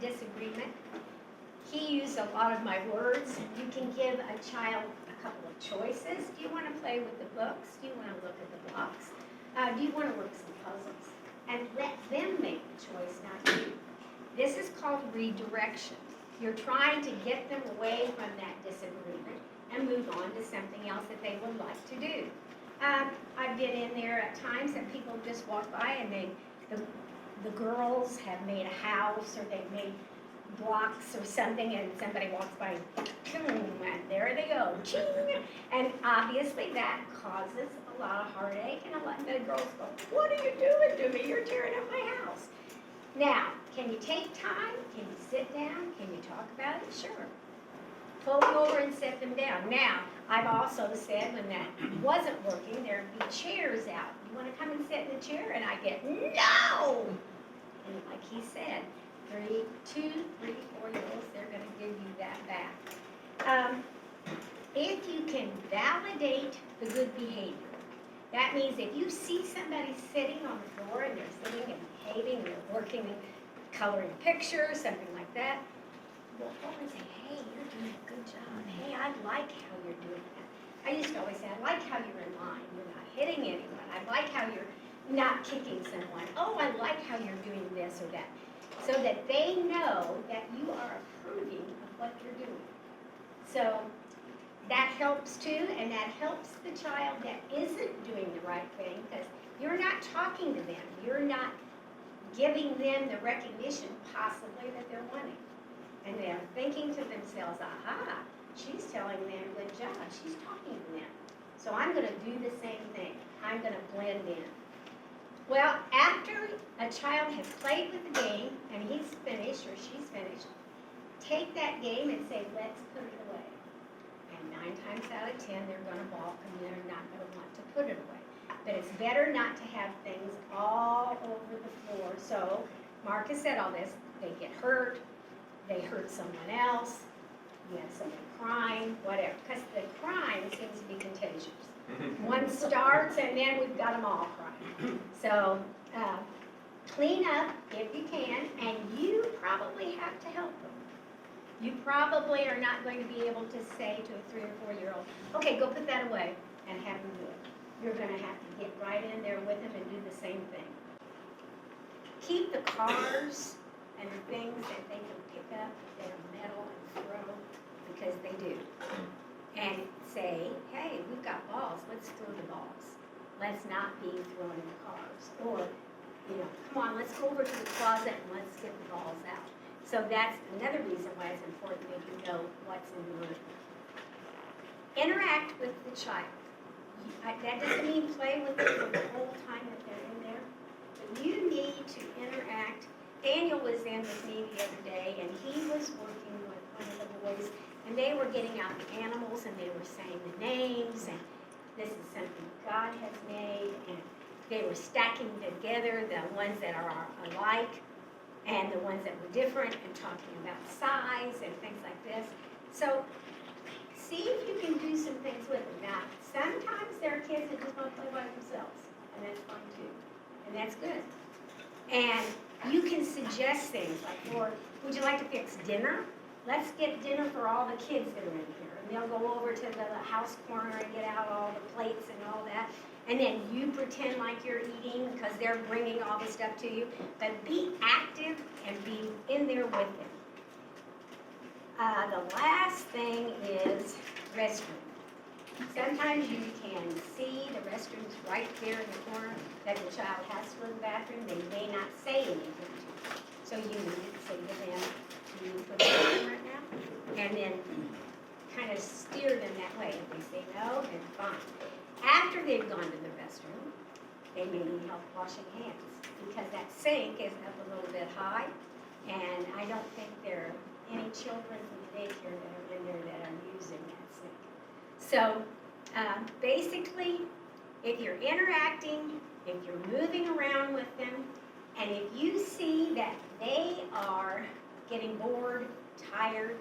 disagreement. He used a lot of my words. You can give a child a couple of choices. Do you want to play with the books? Do you want to look at the blocks? Do you want to work some puzzles? And let them make the choice, not you. This is called redirection. You're trying to get them away from that disagreement and move on to something else that they would like to do. I've been in there at times that people just walk by and the girls have made a house or they've made blocks or something, and somebody walks by and there they go, ching, and obviously that causes a lot of heartache, and a lot of the girls go, what are you doing to me? You're tearing up my house. Now, can you take time? Can you sit down? Can you talk about it? Sure. Pull them over and sit them down. Now, I've also said when that wasn't working, there'd be chairs out. You want to come and sit in the chair? And I get, no! And like he said, 2, 3, 4-year-olds, they're going to give you that back. If you can validate the good behavior, that means if you see somebody sitting on the floor and they're sitting and behaving and they're working and coloring pictures, something like that, walk over and say, hey, you're doing a good job. Hey, I like how you're doing that. I used to always say, I like how you're in line. You're not hitting anyone. I like how you're not kicking someone. Oh, I like how you're doing this or that. So that they know that you are approving of what you're doing. So that helps too, and that helps the child that isn't doing the right thing, because you're not talking to them. You're not giving them the recognition possibly that they're wanting. And they're thinking to themselves, aha, she's telling them good job. She's talking to them. So I'm going to do the same thing. I'm going to blend in. Well, after a child has played with the game and he's finished or she's finished, take that game and say, let's put it away. And 9 times out of 10, they're going to balk and they're not going to want to put it away. But it's better not to have things all over the floor. So Marcus said all this. They get hurt. They hurt someone else. You have somebody crying, whatever. Because the crying seems to be contagious. One starts and then we've got them all crying. So clean up if you can, and you probably have to help them. You probably are not going to be able to say to a 3 or 4-year-old, okay, go put that away and have them do it. You're going to have to get right in there with them and do the same thing. Keep the cars and the things that they can pick up that are metal and throw, because they do. And say, hey, we've got balls, let's throw the balls. Let's not be throwing the cars. Or, come on, let's go over to the closet and let's get the balls out. So that's another reason why it's important that you know what's in the room. Interact with the child. That doesn't mean play with them the whole time that they're in there, but you need to interact. Daniel was in with me the other day, and he was working with one of the boys, and they were getting out the animals, and they were saying the names, and this is something God has made, and they were stacking together the ones that are alike and the ones that were different, and talking about size and things like this. So see if you can do some things with them. Now, sometimes there are kids that just want to play by themselves, and that's fine too, and that's good. And you can suggest things like, or would you like to fix dinner? Let's get dinner for all the kids that are in here. And they'll go over to the house corner and get out all the plates and all that. And then you pretend like you're eating because they're bringing all the stuff to you. But be active and be in there with them. The last thing is restroom. Sometimes you can see the restrooms right there in the corner that the child has to go to the bathroom. They may not say anything to you. So you need to say to them, do you go to the bathroom right now? And then kind of steer them that way. If they say no, then fine. After they've gone to the restroom, they may need help washing hands because that sink is up a little bit high, and I don't think there are any children from the daycare that are in there that are using that sink. So basically, if you're interacting, if you're moving around with them, and if you see that they are getting bored, tired,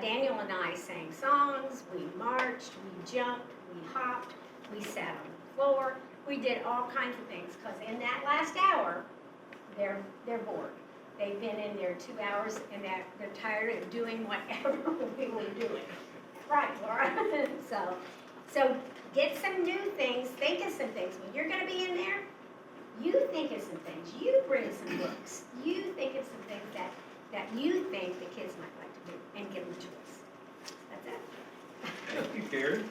Daniel and I sang songs, we marched, we jumped, we hopped, we sat on the floor, we did all kinds of things, because in that last hour, they're bored. they've been in there 2 hours and that they're tired of doing whatever we were doing. Right, Laura? So get some new things, think of some things. When you're gonna be in there, you think of some things, you bring some books, you think of some things that you think the kids might like to do and give them a choice. That's it. Thank you, Karen.